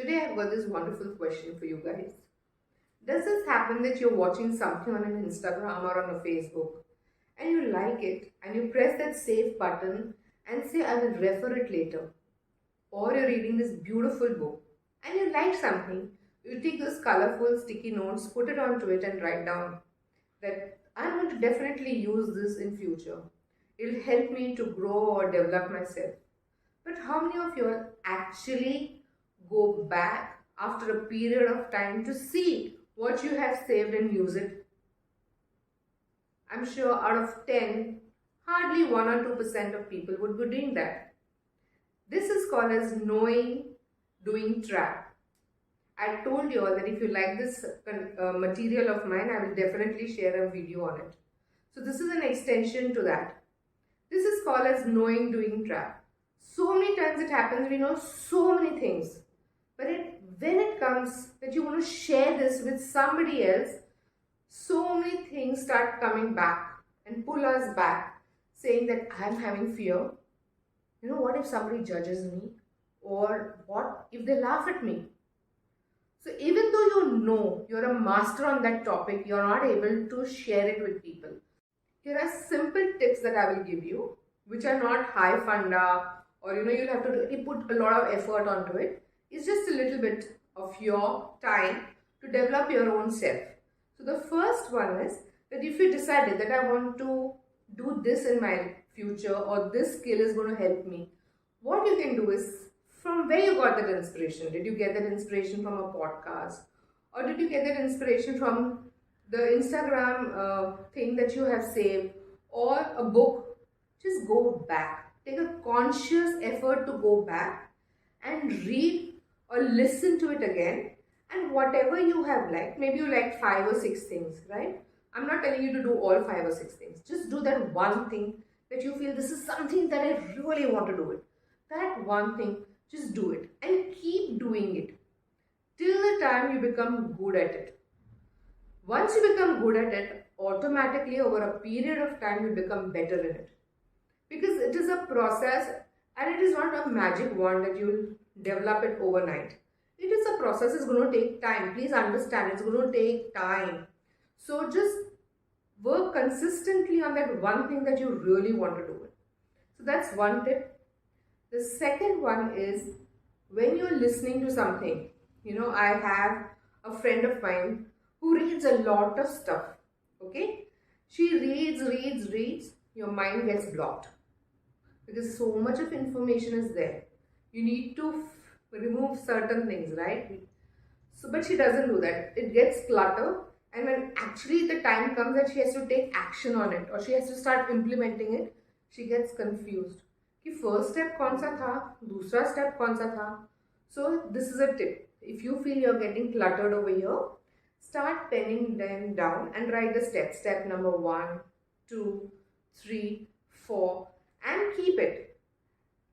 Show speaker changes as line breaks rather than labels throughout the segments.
Today I've got this wonderful question for you guys. Does this happen that you're watching something on an Instagram or on a Facebook and you like it and you press that save button and say I will refer it later? Or you're reading this beautiful book and you like something, you take those colorful sticky notes, put it onto it and write down that I'm going to definitely use this in future. It'll help me to grow or develop myself. But how many of you actually go back after a period of time to see what you have saved and use it? I'm sure out of 10, hardly 1 or 2% of people would be doing that. This is called as knowing, doing trap. I told you all that if you like this material of mine, I will definitely share a video on it. So this is an extension to that. This is called as knowing, doing trap. So many times it happens, we know so many things. But when it comes that you want to share this with somebody else, so many things start coming back and pull us back, saying that I'm having fear. What if somebody judges me? Or what if they laugh at me? So even though you know you're a master on that topic, you're not able to share it with people. Here are simple tips that I will give you, which are not high funda or you'll have to really put a lot of effort onto it. It's just a little bit of your time to develop your own self. So the first one is that if you decided that I want to do this in my future or this skill is going to help me, what you can do is, from where you got that inspiration? Did you get that inspiration from a podcast? Or did you get that inspiration from the Instagram thing that you have saved or a book? Just go back. Take a conscious effort to go back and read or listen to it again. And whatever you have liked, maybe you like 5 or 6 things, right? I'm not telling you to do all 5 or 6 things. Just do that one thing that you feel this is something that I really want to do it. That one thing, just do it and keep doing it till the time you become good at it. Once you become good at it, automatically over a period of time you become better in it. Because it is a process and it is not a magic wand that you will develop it overnight. It is a process, it's going to take time. Please understand, it's going to take time. So just work consistently on that one thing that you really want to do it. So that's one tip. The second one is when you're listening to something, I have a friend of mine who reads a lot of stuff, okay? She reads, your mind gets blocked because so much of information is there. You need to remove certain things, right? So, but she doesn't do that. It gets cluttered, and when actually the time comes that she has to take action on it or she has to start implementing it, she gets confused. कि first step कौन सा था, दूसरा step कौन सा था. So this is a tip. If you feel you're getting cluttered over here, start penning them down and write the steps. Step number 1, 2, 3, 4 and keep it.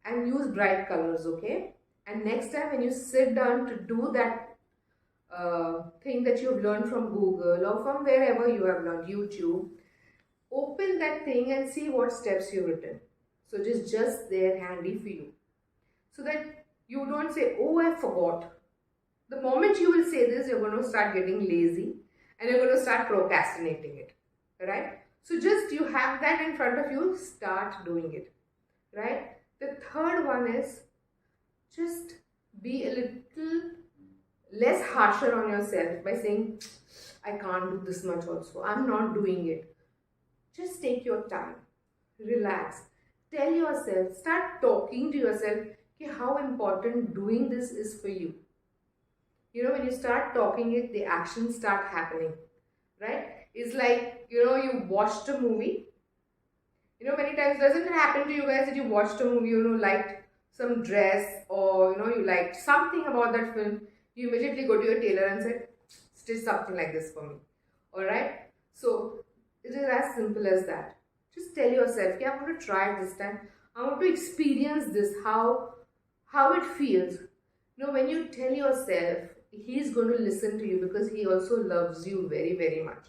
And use bright colors, okay? And next time when you sit down to do that thing that you've learned from Google or from wherever you have learned, YouTube, open that thing and see what steps you've written. So it is just there handy for you. So that you don't say, oh, I forgot. The moment you will say this, you're going to start getting lazy and you're going to start procrastinating it. Right? So just you have that in front of you, start doing it. Right? The third one is just be a little less harsher on yourself by saying, I can't do this much also. I'm not doing it. Just take your time. Relax. Tell yourself, start talking to yourself how important doing this is for you. When you start talking it, the actions start happening, right? It's like, you watched a movie. Many times doesn't it happen to you guys that you watched a movie, liked some dress or, you liked something about that film. You immediately go to your tailor and say, stitch something like this for me. Alright? So, it is as simple as that. Just tell yourself, I want to try it this time. I want to experience this, how it feels. When you tell yourself, he's going to listen to you because he also loves you very, very much.